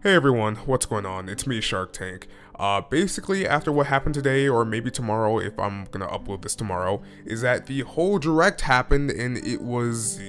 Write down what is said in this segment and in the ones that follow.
Hey everyone, what's going on? It's me, Shark Tank. Basically, after what happened today, or maybe tomorrow, if I'm gonna upload this tomorrow, is that the whole direct happened and it was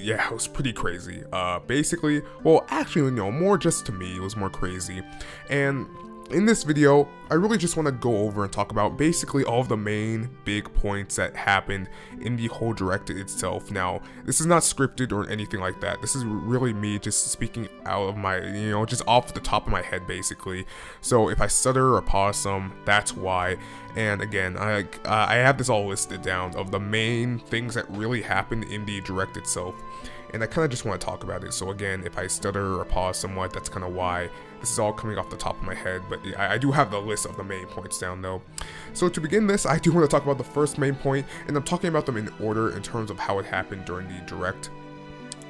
pretty crazy. Basically, well, actually, no, more just to me, it was more crazy. And in this video, I really just want to go over and talk about basically all of the main big points that happened in the whole direct itself. Now, this is not scripted or anything like that. This is really me just speaking out of my, just off the top of my head basically. So if I stutter or pause some, that's why. And again, I have this all listed down of the main things that really happened in the direct itself. And I kind of just want to talk about it. So again, if I stutter or pause somewhat, that's kind of why. This is all coming off the top of my head, but I do have the list of the main points down though. So to begin this, I do want to talk about the first main point, and I'm talking about them in order in terms of how it happened during the direct.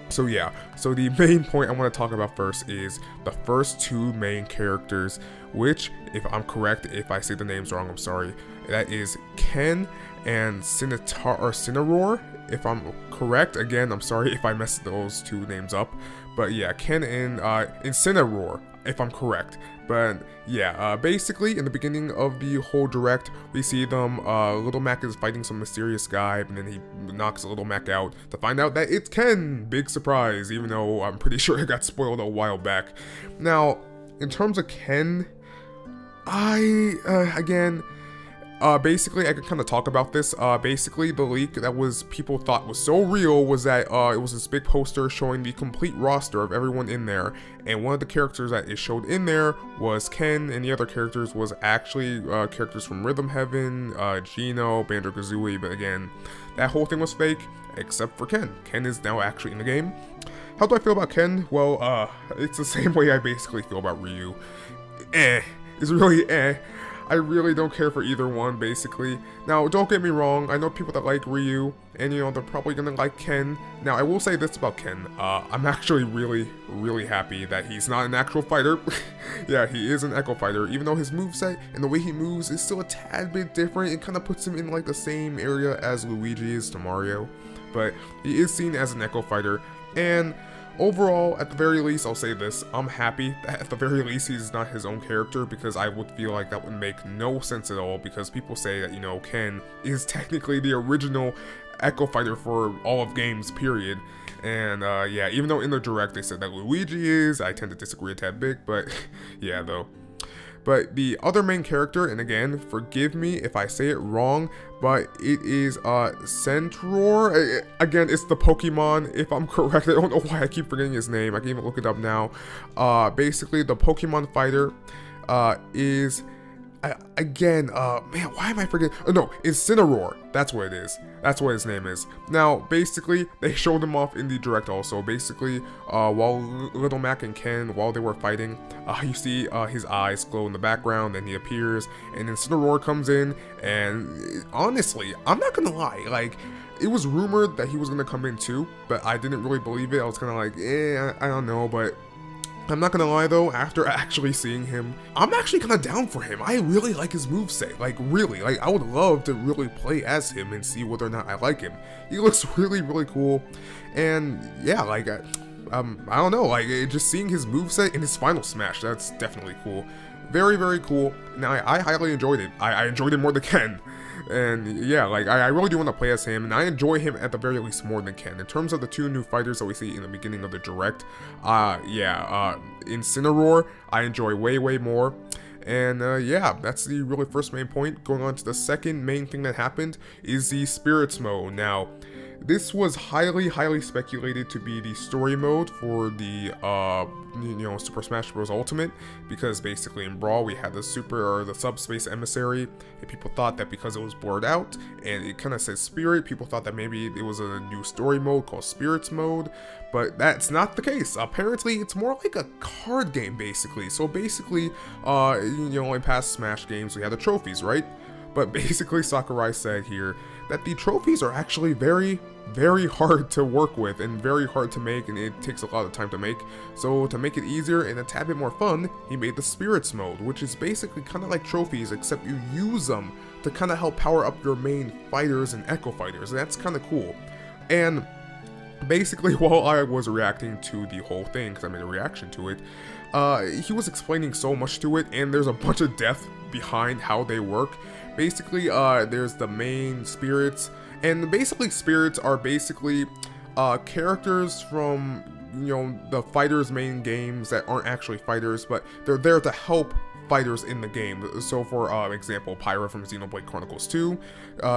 So the main point I want to talk about first is the first two main characters, which, if I'm correct, if I say the names wrong, I'm sorry. That is Ken and Cinnaror. If I'm correct, again, I'm sorry if I messed those two names up. But yeah, Ken and Cinnaror, if I'm correct. But yeah, basically in the beginning of the whole direct, we see them, Little Mac is fighting some mysterious guy, and then he knocks Little Mac out to find out that it's Ken. Big surprise, even though I'm pretty sure it got spoiled a while back. Now, in terms of Ken, basically, I could kind of talk about this. Basically, the leak that people thought was so real was that it was this big poster showing the complete roster of everyone in there, and one of the characters that it showed in there was Ken, and the other characters was actually characters from Rhythm Heaven, Geno, Banjo-Kazooie. But again, that whole thing was fake, except for Ken. Ken is now actually in the game. How do I feel about Ken? Well, it's the same way I basically feel about Ryu. It's really I really don't care for either one, basically. Now, don't get me wrong, I know people that like Ryu, and they're probably gonna like Ken. Now, I will say this about Ken, I'm actually really happy that he's not an actual fighter. Yeah, he is an Echo Fighter, even though his moveset and the way he moves is still a tad bit different. It kind of puts him in like the same area as Luigi is to Mario. But he is seen as an Echo Fighter, and overall, at the very least, I'll say this, I'm happy that at the very least he's not his own character, because I would feel like that would make no sense at all, because people say that, Ken is technically the original Echo Fighter for all of games, period. And yeah, even though in the direct they said that Luigi is, I tend to disagree a tad bit, but yeah, though. But the other main character, and again, forgive me if I say it wrong, but it is Centror. Again, it's the Pokemon, if I'm correct. I don't know why I keep forgetting his name. I can even look it up now. Basically, the Pokemon fighter is... man, why am I forgetting? Oh, no, it's Cinnaror. That's what it is. That's what his name is. Now, basically, they showed him off in the direct also. Basically, while Little Mac and Ken, while they were fighting, you see his eyes glow in the background, and he appears, and then Cinnaror comes in, and honestly, I'm not gonna lie, like, it was rumored that he was gonna come in too, but I didn't really believe it. I was kind of like, I don't know, but I'm not gonna lie though, after actually seeing him, I'm actually kind of down for him. I really like his moveset, like really, like I would love to really play as him and see whether or not I like him. He looks really cool, and yeah, like, I don't know, like just seeing his moveset in his final smash, that's definitely cool. Very cool. Now, I highly enjoyed it. I enjoyed it more than Ken. And yeah, like, I really do want to play as him, and I enjoy him at the very least more than Ken. In terms of the two new fighters that we see in the beginning of the direct, Incineroar, I enjoy way more. And yeah, that's the really first main point. Going on to the second main thing that happened is the Spirits mode. Now, this was highly speculated to be the story mode for the Super Smash Bros. Ultimate, because basically in Brawl we had the Subspace Emissary, and people thought that because it was blurred out and it kind of said Spirit, people thought that maybe it was a new story mode called Spirits mode, but that's not the case. Apparently it's more like a card game basically. So basically, in past Smash games we had the trophies, right? But basically Sakurai said here that the trophies are actually very hard to work with and very hard to make, and it takes a lot of time to make. So to make it easier and a tad bit more fun, he made the Spirits mode, which is basically kind of like trophies, except you use them to kind of help power up your main fighters and Echo Fighters, and that's kind of cool. And basically, while I was reacting to the whole thing, because I made a reaction to it, he was explaining so much to it, and there's a bunch of depth behind how they work. Basically, there's the main spirits, and basically spirits are basically characters from, you know, the fighters' main games that aren't actually fighters, but they're there to help fighters in the game. So for example, Pyra from Xenoblade Chronicles 2,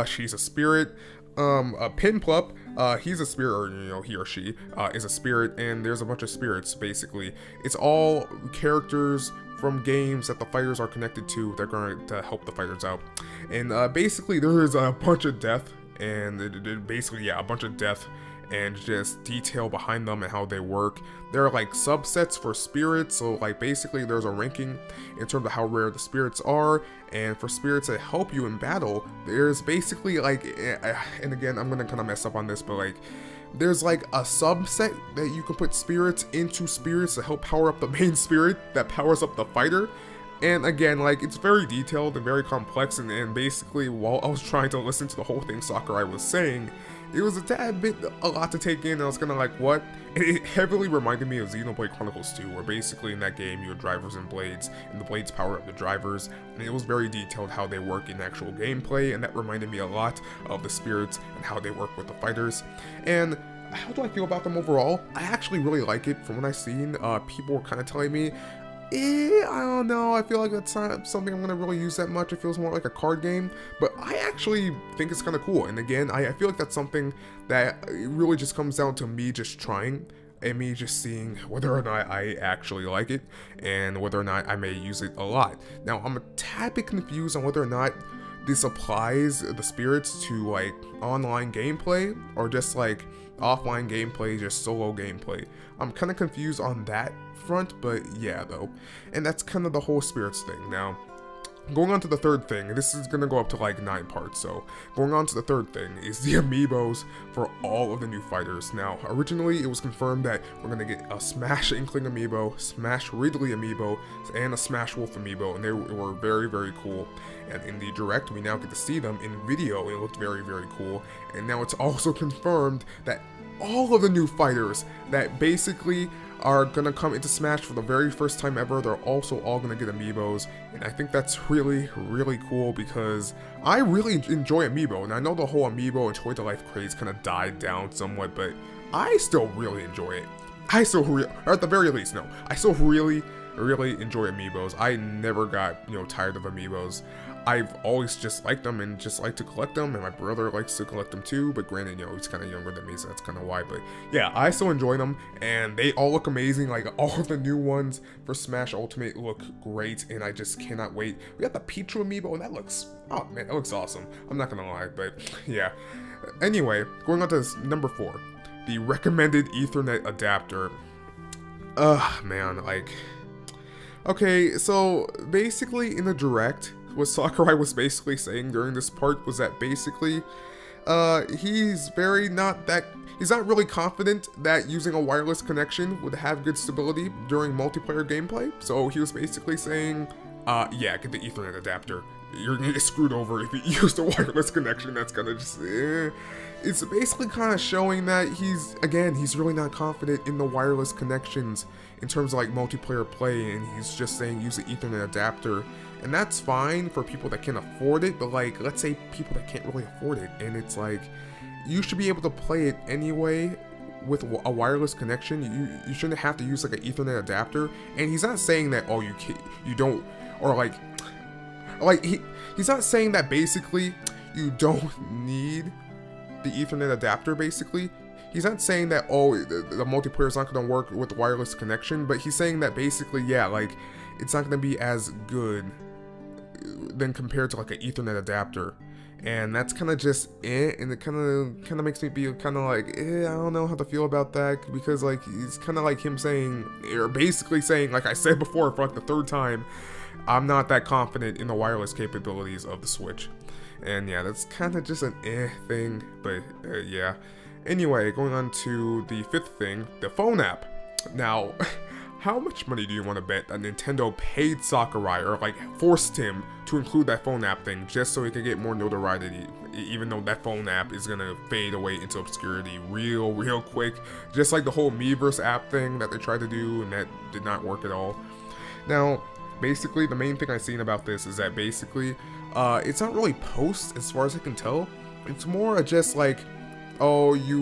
she's a spirit. Pinplup, he's a spirit, or, you know, he or she is a spirit, and there's a bunch of spirits. Basically, it's all characters from games that the fighters are connected to. They're going to help the fighters out, and basically there is a bunch of depth, and basically, yeah, a bunch of depth and just detail behind them and how they work. There are like subsets for spirits, so like basically there's a ranking in terms of how rare the spirits are, and for spirits that help you in battle, there's basically like, and again, I'm gonna kind of mess up on this, but like there's like a subset that you can put spirits into spirits to help power up the main spirit that powers up the fighter. And again, like, it's very detailed and very complex, and basically, while I was trying to listen to the whole thing Sakurai was saying, it was a tad bit, a lot to take in, and I was kind of like, what? And it heavily reminded me of Xenoblade Chronicles 2, where basically in that game you had drivers and blades, and the blades power up the drivers, and it was very detailed how they work in actual gameplay, and that reminded me a lot of the spirits and how they work with the fighters. And how do I feel about them overall? I actually really like it. From what I've seen, people were kind of telling me, I don't know, I feel like that's not something I'm going to really use that much. It feels more like a card game, but I actually think it's kind of cool. And again, I feel like that's something that really just comes down to me just trying, and me just seeing whether or not I actually like it, and whether or not I may use it a lot. Now, I'm a tad bit confused on whether or not this applies the spirits to like online gameplay, or just like offline gameplay, just solo gameplay. I'm kind of confused on that front, but yeah, though. And that's kind of the whole spirits thing. Now, going on to the third thing, this is gonna go up to like 9 parts, so going on to the third thing is the amiibos for all of the new fighters. Now, originally it was confirmed that we're gonna get a Smash Inkling amiibo, Smash Ridley amiibo, and a Smash Wolf amiibo, and they were very, very cool. And in the direct, we now get to see them in video. It looked very, very cool. And now it's also confirmed that all of the new fighters that basically are gonna come into Smash for the very first time ever, they're also all gonna get amiibos, and I think that's really, really cool, because I really enjoy amiibo, and I know the whole amiibo and toy to life craze kind of died down somewhat, but I still really enjoy it. Or at the very least, no, I still really enjoy amiibos. I never got, you know, tired of amiibos. I've always just liked them and just like to collect them, and my brother likes to collect them too, but granted, you know, he's kind of younger than me, so that's kind of why. But yeah, I still enjoy them, and they all look amazing. Like, all of the new ones for Smash Ultimate look great, and I just cannot wait. We got the Pichu amiibo, and that looks, oh man, that looks awesome. I'm not gonna lie, but yeah. Anyway, going on to number 4, the recommended Ethernet adapter. Man, like, okay, so basically in the direct, what Sakurai was basically saying during this part was that basically, he's not really confident that using a wireless connection would have good stability during multiplayer gameplay. So he was basically saying, yeah, get the Ethernet adapter. You're gonna get screwed over if you use the wireless connection. That's gonna just, It's basically kind of showing that he's really not confident in the wireless connections in terms of like multiplayer play, and he's just saying use the Ethernet adapter. And that's fine for people that can afford it, but like, let's say people that can't really afford it, and it's like, you should be able to play it anyway with a wireless connection. You shouldn't have to use like an Ethernet adapter. And he's not saying that, oh, you don't, or like he's not saying that basically you don't need the Ethernet adapter. Basically, he's not saying that, oh, the multiplayer is not going to work with the wireless connection, but he's saying that basically, yeah, like, it's not going to be as good than compared to like an Ethernet adapter. And that's kind of just it, and it kind of makes me be kind of like, I don't know how to feel about that, because like, it's kind of like him saying, or basically saying, like I said before for like the 3rd time, I'm not that confident in the wireless capabilities of the Switch. And yeah, that's kind of just an thing, but yeah. Anyway, going on to the 5th thing, the phone app. Now, how much money do you want to bet that Nintendo paid Sakurai, or like forced him to include that phone app thing just so he could get more notoriety, even though that phone app is gonna fade away into obscurity real quick, just like the whole Miiverse app thing that they tried to do and that did not work at all. Now, basically, the main thing I've seen about this is that basically, it's not really posts as far as I can tell. It's more just like, oh, you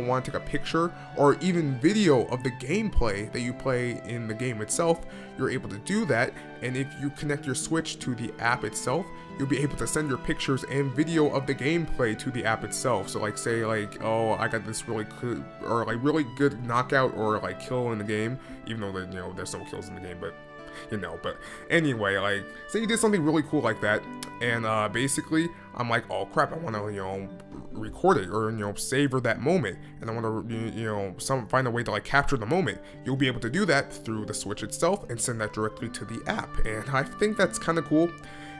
want to take a picture or even video of the gameplay that you play in the game itself. You're able to do that, and if you connect your Switch to the app itself, you'll be able to send your pictures and video of the gameplay to the app itself. So like, say like, oh, I got this really good, or like really good knockout or like kill in the game, even though there's no kills in the game, but but anyway, like, say you did something really cool like that, and basically, I'm like, oh crap, I want to, record it, or, savor that moment, and I want to, find a way to, like, capture the moment. You'll be able to do that through the Switch itself, and send that directly to the app, and I think that's kind of cool.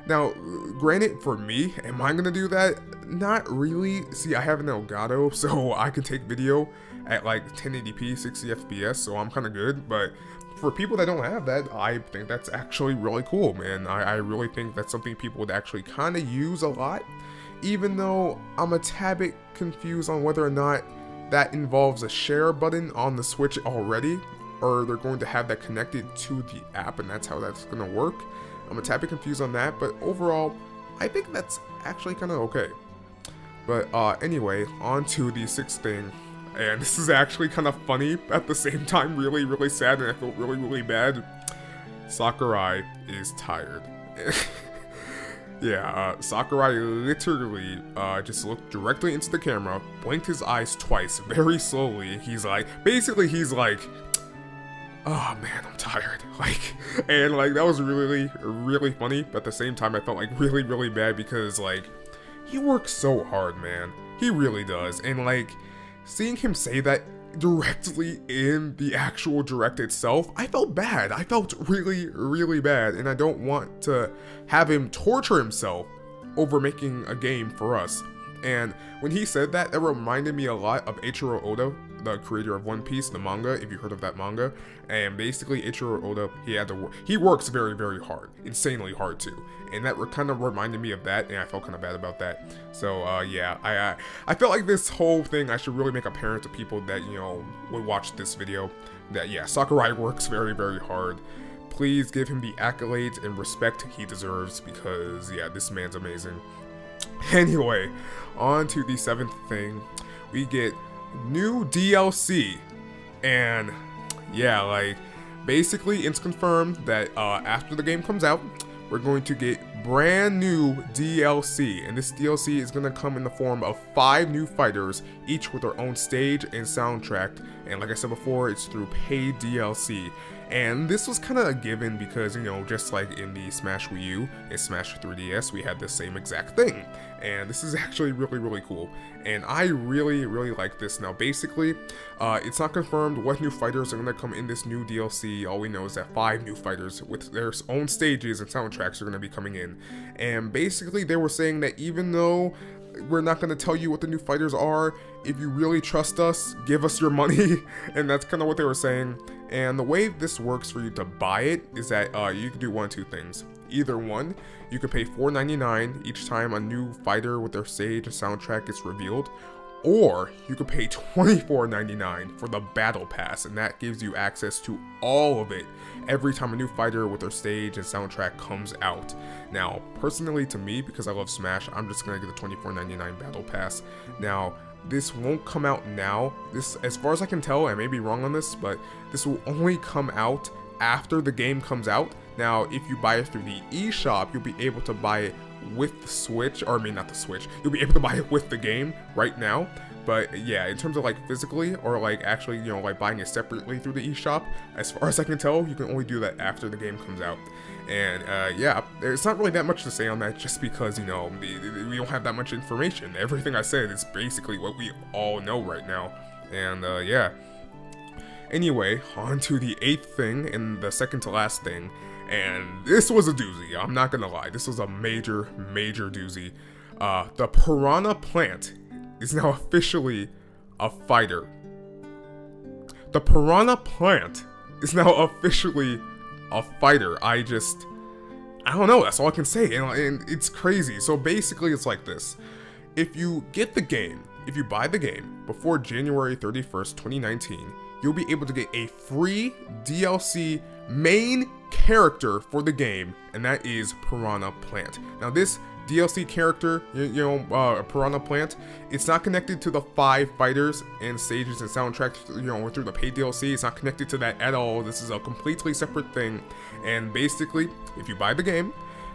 Now, granted, for me, am I gonna do that? Not really. See, I have an Elgato, so I can take video at, like, 1080p, 60 FPS, so I'm kind of good, but for people that don't have that, I think that's actually really cool, man. I really think that's something people would actually kind of use a lot, even though I'm a tad bit confused on whether or not that involves a share button on the Switch already, or they're going to have that connected to the app, and that's how that's going to work. I'm a tad bit confused on that, but overall, I think that's actually kind of okay. But anyway, on to the sixth thing. And this is actually kind of funny, at the same time really sad, and I feel really bad. Sakurai is tired. Yeah, Sakurai literally just looked directly into the camera, blinked his eyes twice, very slowly. He's like, oh man, I'm tired. Like, and like, that was really funny, but at the same time, I felt like really bad because like, he works so hard, man. He really does, and like, seeing him say that directly in the actual direct itself, I felt bad. I felt really bad, and I don't want to have him torture himself over making a game for us. And when he said that, it reminded me a lot of Eiichiro Oda, the creator of One Piece, the manga, if you heard of that manga. And basically, Eiichiro Oda, he works very hard, insanely hard too. And that kind of reminded me of that, and I felt kind of bad about that. So yeah, I felt like this whole thing, I should really make apparent to people that, would watch this video, that yeah, Sakurai works very hard. Please give him the accolades and respect he deserves, because yeah, this man's amazing. Anyway, on to the seventh thing. We get new DLC, and yeah, like, basically it's confirmed that after the game comes out, we're going to get brand new DLC, and this DLC is going to come in the form of 5 new fighters, each with their own stage and soundtrack, and like I said before, it's through paid DLC. And this was kind of a given because, just like in the Smash Wii U and Smash 3DS, we had the same exact thing. And this is actually really cool. And I really like this. Now, basically, it's not confirmed what new fighters are going to come in this new DLC. All we know is that 5 new fighters with their own stages and soundtracks are going to be coming in. And basically, they were saying that even though we're not going to tell you what the new fighters are, if you really trust us, give us your money. And that's kind of what they were saying. And the way this works for you to buy it is that you can do one of two things. Either one, you can pay $4.99 each time a new fighter with their stage and soundtrack gets revealed, or you can pay $24.99 for the Battle Pass, and that gives you access to all of it every time a new fighter with their stage and soundtrack comes out. Now, personally to me, because I love Smash, I'm just gonna get the $24.99 Battle Pass. Now, this won't come out now. This, as far as I can tell, I may be wrong on this, but this will only come out after the game comes out. Now, if you buy it through the eShop, you'll be able to buy it with the Switch, or I mean not the Switch, you'll be able to buy it with the game right now. But yeah, in terms of like physically, or like actually, like buying it separately through the eShop, as far as I can tell, you can only do that after the game comes out. And yeah, there's not really that much to say on that, just because, we don't have that much information. Everything I said is basically what we all know right now. And yeah. Anyway, on to the 8th thing, and the second to last thing. And this was a doozy, I'm not gonna lie. This was a major doozy. The Piranha Plant is now officially a fighter. The Piranha Plant is now officially a fighter. I don't know, that's all I can say, and it's crazy. So basically it's like this. If you buy the game before January 31st, 2019, you'll be able to get a free DLC main character for the game, and that is Piranha Plant. Now this DLC character, Piranha Plant, it's not connected to the 5 fighters and stages and soundtracks, through the paid DLC. It's not connected to that at all. This is a completely separate thing. And basically, if you buy the game,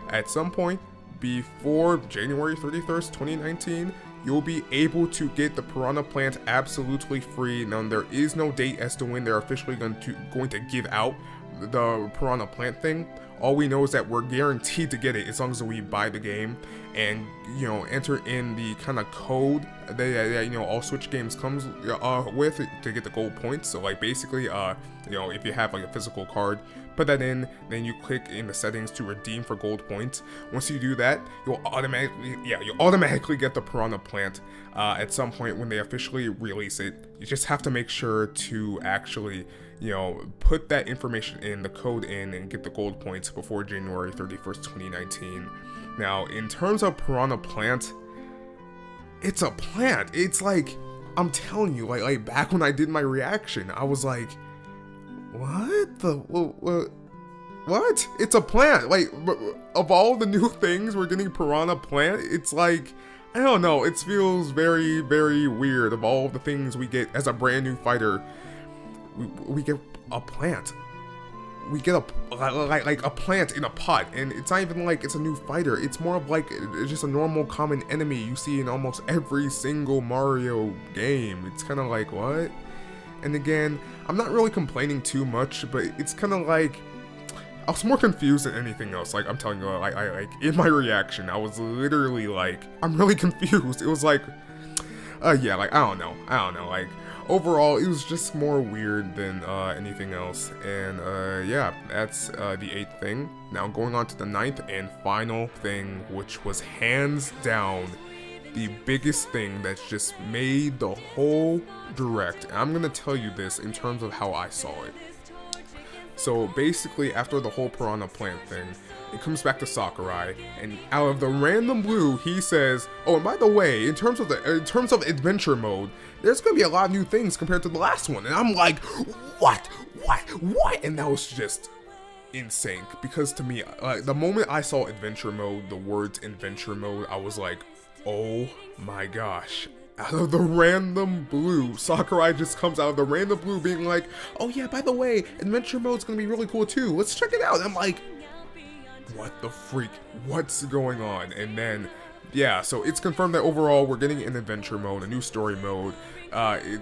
at some point before January 31st, 2019, you'll be able to get the Piranha Plant absolutely free. Now, there is no date as to when they're officially going to give out the Piranha Plant thing. All we know is that we're guaranteed to get it as long as we buy the game and, enter in the kind of code that all Switch games comes with to get the gold points. So, like, basically, if you have, like, a physical card, put that in, then you click in the settings to redeem for gold points. Once you do that, you'll automatically get the Piranha Plant at some point when they officially release it. You just have to make sure to actually, put that information in, the code in, and get the gold points before January 31st, 2019. Now, in terms of Piranha Plant, it's a plant. It's like, I'm telling you, like back when I did my reaction, I was like, what? It's a plant. Like, of all the new things we're getting Piranha Plant, it's like, I don't know, it feels very, very weird. Of all the things we get as a brand new fighter, we get a plant. We get a plant in a pot, and it's not even like it's a new fighter. It's more of like it's just a normal common enemy you see in almost every single Mario game. It's kind of like, what? And again, I'm not really complaining too much, but it's kind of like, I was more confused than anything else. Like, I'm telling you, like in my reaction, I was literally like, I'm really confused. It was like, yeah, like, I don't know, like, overall, it was just more weird than anything else. And yeah, that's the 8th thing. Now going on to the 9th and final thing, which was hands down the biggest thing that's just made the whole direct. And I'm gonna tell you this in terms of how I saw it. So basically, after the whole Piranha Plant thing, it comes back to Sakurai, and out of the random blue, he says, "Oh, and by the way, in terms of adventure mode, there's gonna be a lot of new things compared to the last one." And I'm like, what? And that was just insane, because to me, the moment I saw adventure mode, the words adventure mode, I was like, oh my gosh. Out of the random blue, Sakurai just comes out of the random blue being like, "Oh yeah, by the way, adventure mode's gonna be really cool too. Let's check it out." And I'm like, what the freak? What's going on? And then, yeah, so it's confirmed that overall we're getting an adventure mode, a new story mode.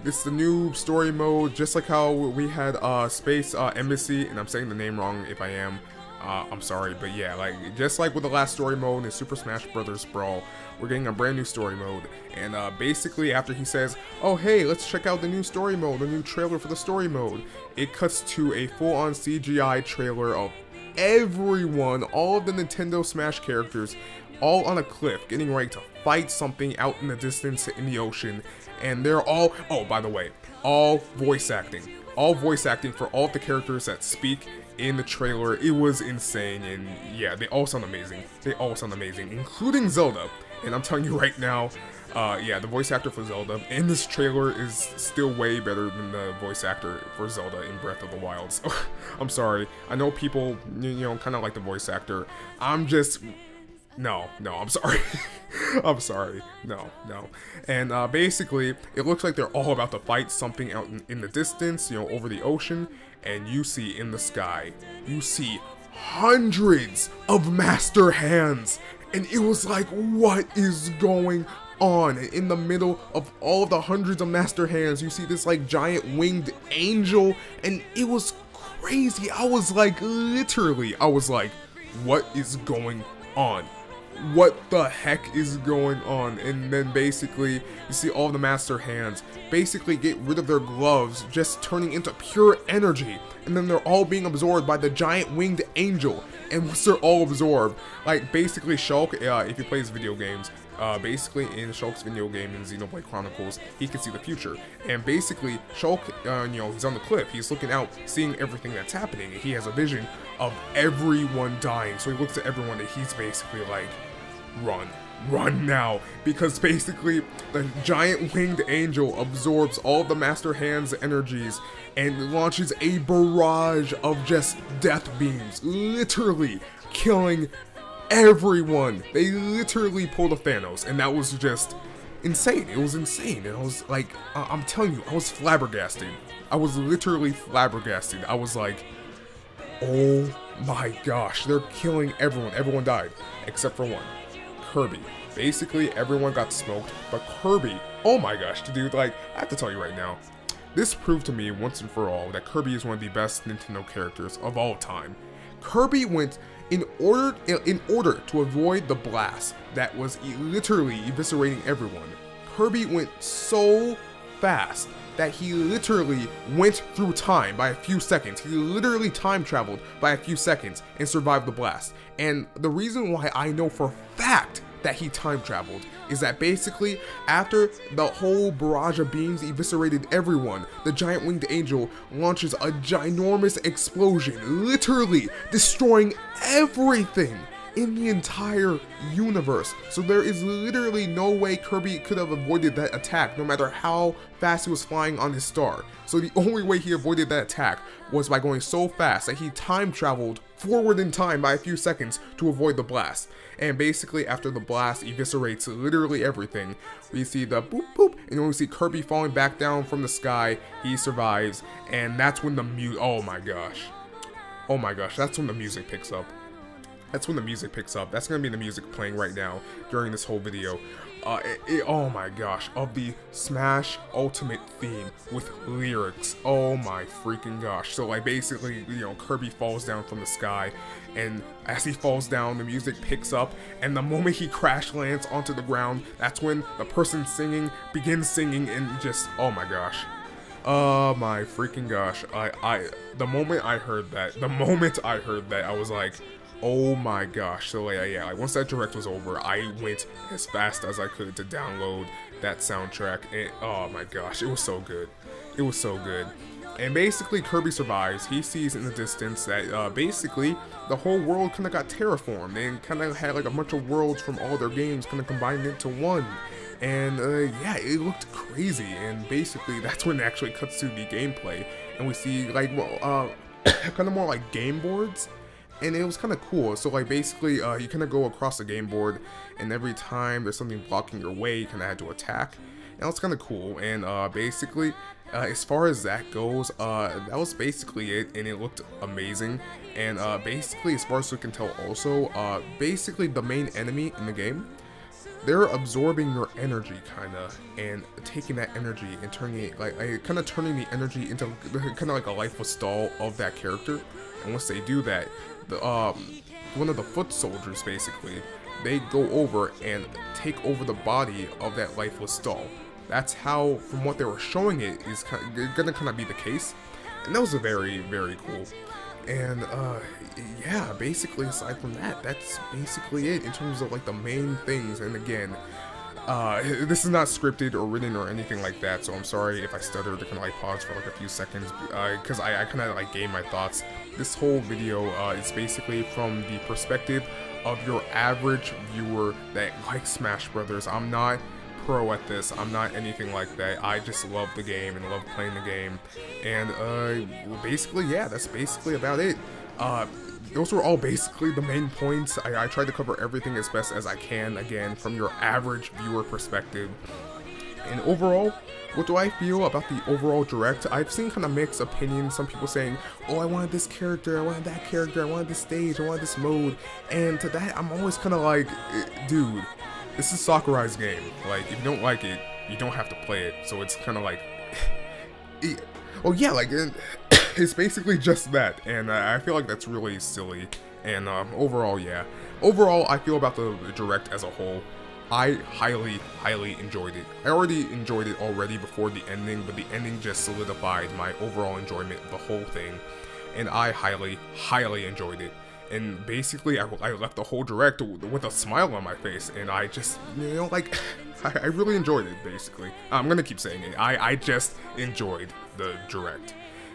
This is the new story mode, just like how we had Space Embassy, and I'm saying the name wrong if I am. I'm sorry, but yeah, like, just like with the last story mode in Super Smash Bros. Brawl, we're getting a brand new story mode. And basically, after he says, "Oh hey, let's check out the new story mode, the new trailer for the story mode," it cuts to a full-on CGI trailer of everyone, all of the Nintendo Smash characters, all on a cliff, getting ready to fight something out in the distance in the ocean. And they're all, oh, by the way, all voice acting for all of the characters that speak in the trailer. It was insane, and yeah, they all sound amazing, including Zelda. And I'm telling you right now, yeah, the voice actor for Zelda in this trailer is still way better than the voice actor for Zelda in Breath of the Wild. So, I'm sorry, I know people, kind of like the voice actor. I'm just, no, I'm sorry. I'm sorry, no. And basically, it looks like they're all about to fight something out in the distance, over the ocean. And you see in the sky, you see hundreds of master hands. And it was like, what is going on? And in the middle of all of the hundreds of master hands, you see this like giant winged angel. And it was crazy. I was like, what is going on? What the heck is going on? And then basically, you see all the master hands basically get rid of their gloves, just turning into pure energy. And then they're all being absorbed by the giant winged angel. And once they're all absorbed, like basically Shulk, if you play his video games, Basically, in Shulk's video game in Xenoblade Chronicles, he can see the future. And basically, Shulk, he's on the cliff. He's looking out, seeing everything that's happening. And he has a vision of everyone dying. So he looks at everyone and he's basically like, run now, because basically the giant winged angel absorbs all the Master Hand's energies and launches a barrage of just death beams, literally killing everyone. They literally pulled a Thanos, and that was just insane. It was insane, and I was like, I'm telling you, I was flabbergasted. I was literally flabbergasted. I was like, oh my gosh, they're killing everyone. Everyone died, except for one. Kirby. Basically, everyone got smoked, but Kirby, oh my gosh, dude, like, I have to tell you right now, this proved to me once and for all that Kirby is one of the best Nintendo characters of all time. Kirby went, in order to avoid the blast that was literally eviscerating everyone, Kirby went so fast that he literally went through time by a few seconds. He literally time traveled by a few seconds and survived the blast. And the reason why I know for a fact that he time traveled is that basically after the whole barrage of beams eviscerated everyone, the giant winged angel launches a ginormous explosion, literally destroying everything in the entire universe. So there is literally no way Kirby could have avoided that attack, no matter how fast he was flying on his star. So the only way he avoided that attack was by going so fast that he time traveled forward in time by a few seconds to avoid the blast. And basically after the blast eviscerates literally everything, we see the boop boop, and then we see Kirby falling back down from the sky. He survives, and that's when the oh my gosh, that's when the music picks up. That's when the music picks up. That's gonna be the music playing right now during this whole video. Oh my gosh, of the Smash Ultimate theme with lyrics. Oh my freaking gosh. So like basically, Kirby falls down from the sky, and as he falls down, the music picks up, and the moment he crash lands onto the ground, that's when the person singing begins singing, and just, oh my gosh. Oh my freaking gosh. The moment I heard that, I was like, oh my gosh. So like once that direct was over, I went as fast as I could to download that soundtrack, and oh my gosh, it was so good. It was so good. And basically Kirby survives. He sees in the distance that basically the whole world kind of got terraformed and kind of had like a bunch of worlds from all their games kind of combined into one. And yeah, it looked crazy, and basically that's when it actually cuts to the gameplay, and we see like kind of more like game boards. And it was kind of cool. So like basically you kind of go across the game board, and every time there's something blocking your way, you kind of had to attack. And that's kind of cool. And basically as far as that goes, that was basically it, and it looked amazing. And basically as far as we can tell also, basically the main enemy in the game, they're absorbing your energy kinda, and taking that energy and turning it like kind of turning the energy into kind of like a lifeless doll of that character. And once they do that, the one of the foot soldiers basically, they go over and take over the body of that lifeless doll. That's how, from what they were showing, it is gonna kind of be the case, and that was very, very cool. And yeah, basically aside from that, that's basically it in terms of like the main things. And again, this is not scripted or written or anything like that, so I'm sorry if I stuttered to kind of like pause for like a few seconds, because I kind of like gave my thoughts. This whole video is basically from the perspective of your average viewer that likes Smash Brothers. I'm not pro at this, I'm not anything like that. I just love the game and love playing the game. And basically, yeah, that's basically about it. Those were all basically the main points. I tried to cover everything as best as I can, again, from your average viewer perspective. And overall, what do I feel about the overall direct? I've seen kind of mixed opinions. Some people saying, oh, I wanted this character, I wanted that character, I wanted this stage, I wanted this mode. And to that, I'm always kind of like, dude, this is Sakurai's game. Like, if you don't like it, you don't have to play it. So it's kind of like, well, yeah, like, it's basically just that. And I feel like that's really silly. And overall, yeah. Overall, I feel about the direct as a whole, I highly, highly enjoyed it. I already enjoyed it already before the ending, but the ending just solidified my overall enjoyment of the whole thing. And I highly, highly enjoyed it. And basically, I left the whole direct with a smile on my face, and I just, like, I really enjoyed it, basically. I'm gonna keep saying it. I just enjoyed the direct.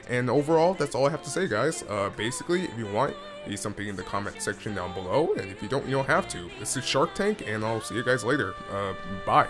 And overall, that's all I have to say, guys. Basically, if you want, leave something in the comment section down below, and if you don't have to. This is Shark Tank, and I'll see you guys later. Bye.